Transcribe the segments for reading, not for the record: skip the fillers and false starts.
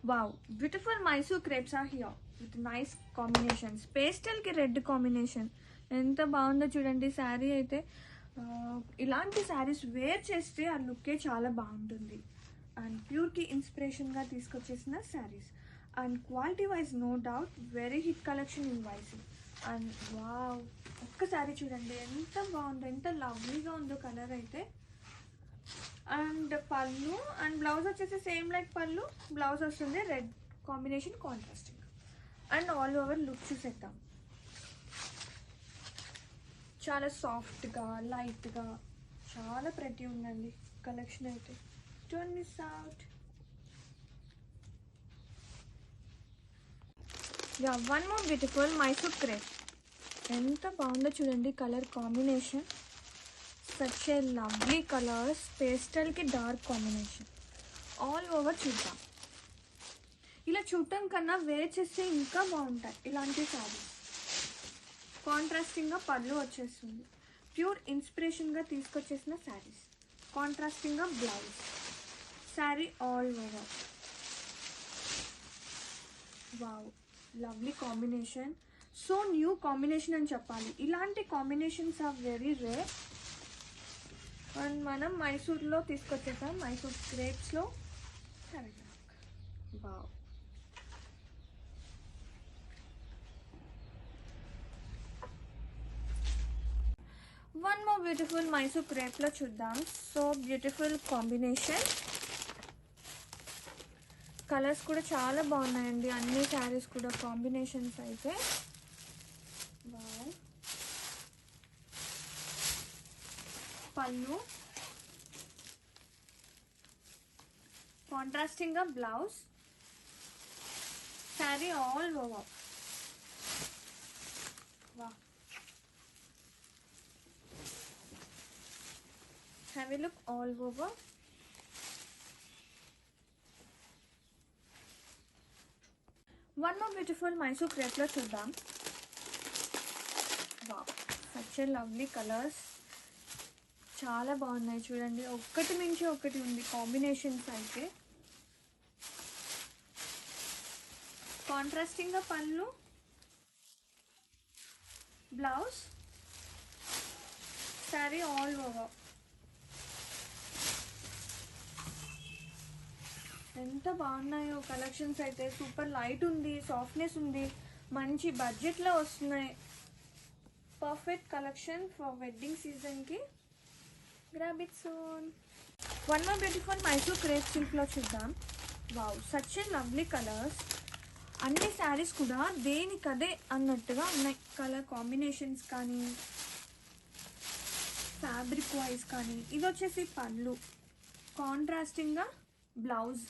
Wow, beautiful Mysore crepes are here with nice combinations. Pastel ki red combination. ఎంత బాగుందో చూడండి శారీ అయితే. ఇలాంటి శారీస్ వేర్ చేస్తే ఆ లుక్కే చాలా బాగుంటుంది. అండ్ ప్యూర్కి ఇన్స్పిరేషన్గా తీసుకొచ్చేసిన saris. And quality wise no doubt very hit collection in వైసీ. అండ్ వావ్, ఒక్కసారి చూడండి ఎంత బాగుందో, ఎంత లవ్లీగా ఉందో కలర్ అయితే. అండ్ పళ్ళు అండ్ బ్లౌజ్ వచ్చేసి సేమ్ లైక్ పళ్ళు, బ్లౌజ్ వస్తుంది red combination contrasting. And all over look చూసేద్దాం. చాలా సాఫ్ట్గా లైట్గా చాలా ప్రెటీ ఉందండి కలెక్షన్ అయితే. Don't miss out. Yeah, one more beautiful Mysore crepe. ఎంత బాగుందో చూడండి colour combination. Such a lovely colours, పేస్టల్కి డార్క్ కాంబినేషన్. ఆల్ ఓవర్ చూద్దాం. ఇలా చూడటం కన్నా వేర్ చేస్తే ఇంకా బాగుంటాయి ఇలాంటి శారీస్. కాంట్రాస్టింగ్గా పళ్ళు వచ్చేస్తుంది. ప్యూర్ ఇన్స్పిరేషన్గా తీసుకొచ్చేసిన శారీస్. కాంట్రాస్టింగ్గా blouse, sari all over. Wow, lovely combination. So new combination అని చెప్పాలి. ఇలాంటి combinations are very rare. And మనం మైసూర్లో తీసుకొచ్చేసాం, మైసూర్ క్రేప్స్లో. Wow, one more beautiful Mysore క్రేప్లో చూద్దాం. So beautiful combination. కలర్స్ కూడా చాలా బాగున్నాయండి అన్ని శారీస్ కూడా కాంబినేషన్స్ అయితే. వావ్, పళ్ళు, కాంట్రాస్టింగ్గా blouse, sari all over. Wow, have a look all over. One more beautiful Mysore క్రేప్లో చూద్దాం. Wow, such a lovely colours. చాలా బాగున్నాయి చూడండి, ఒక్కటి మించి ఒకటి ఉంది కాంబినేషన్స్ అయితే. కాంట్రాస్టింగ్గా పళ్ళు, బ్లౌజ్, శారీ ఆల్ ఓవర్. ఎంత బాగున్నాయో కలెక్షన్స్ అయితే. సూపర్ లైట్ ఉంది, సాఫ్ట్నెస్ ఉంది, మంచి బడ్జెట్లో వస్తున్నాయి. పర్ఫెక్ట్ కలెక్షన్ ఫర్ వెడ్డింగ్ సీజన్కి. Grab it soon. One more beautiful Mysore crepe సిల్క్లో చూద్దాం. Wow, such a lovely colours. అన్ని శారీస్ కూడా దేనికదే అన్నట్టుగా ఉన్నాయి. కలర్ కాంబినేషన్స్ కానీ, ఫ్యాబ్రిక్ వైజ్ కానీ. ఇది వచ్చేసి పళ్ళు, కాంట్రాస్టింగ్గా blouse,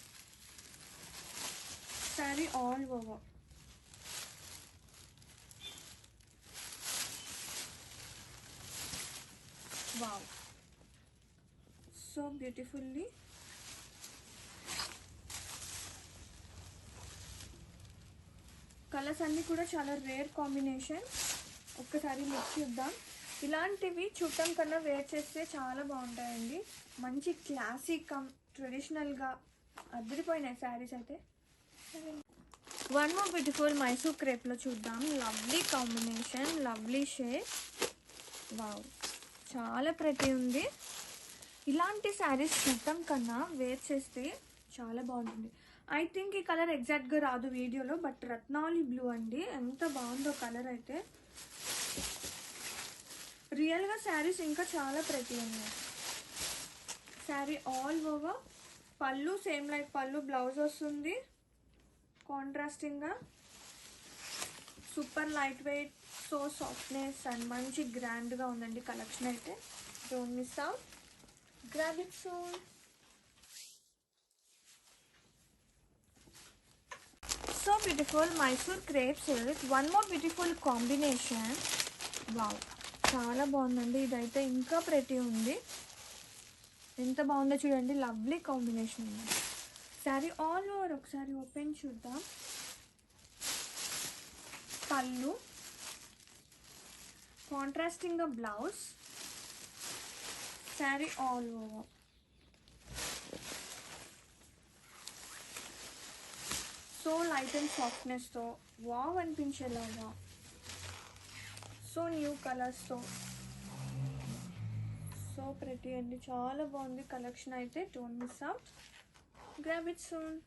sari all over. Wow, so beautifully. Colours అన్నీ కూడా చాలా రేర్ కాంబినేషన్. ఒక్కసారి లుక్ చూద్దాం. ఇలాంటివి చూడటం కన్నా వేర్ చేస్తే చాలా బాగుంటాయండి. మంచి క్లాసిక్ కమ్ ట్రెడిషనల్గా అదిరిపోయినాయి శారీస్ అయితే. వన్ మోర్ బ్యూటిఫుల్ మైసూర్ క్రేప్లో చూద్దాం. Lovely combination, lovely shade. Wow, చాలా ప్రతి ఉంది. ఇలాంటి శారీస్ చూడటం కన్నా వేర్ చేస్తే చాలా బాగుంటుంది. ఐ థింక్ ఈ కలర్ ఎగ్జాక్ట్గా రాదు వీడియోలో, బట్ రత్నావళి బ్లూ అండి. ఎంత బాగుందో కలర్ అయితే. రియల్గా శారీస్ ఇంకా చాలా ప్రతి ఉన్నాయి. Sari all over. Pallu same like pallu, blouse వస్తుంది కాంట్రాస్టింగ్గా. Super light weight, so softness and మంచి గ్రాండ్గా ఉందండి కలెక్షన్ అయితే. Don't miss out. Grab it soon. So beautiful Mysore crepe silk. One more beautiful combination. Wow, చాలా బాగుందండి ఇదైతే. ఇంకా ప్రెటీ ఉంది. ఎంత బాగుందో చూడండి, లవ్లీ కాంబినేషన్ ఉంది. శారీ ఆల్ ఓవర్ ఒకసారి ఓపెన్ చూద్దాం. పళ్ళు, కాంట్రాస్టింగ్గా blouse, sari all over. So light and సాఫ్ట్నెస్తో వావ్ అనిపించేలాగా, సో న్యూ కలర్స్తో, సో ప్రెటీ అండి. చాలా బాగుంది కలెక్షన్ అయితే. Don't miss out, grab it soon.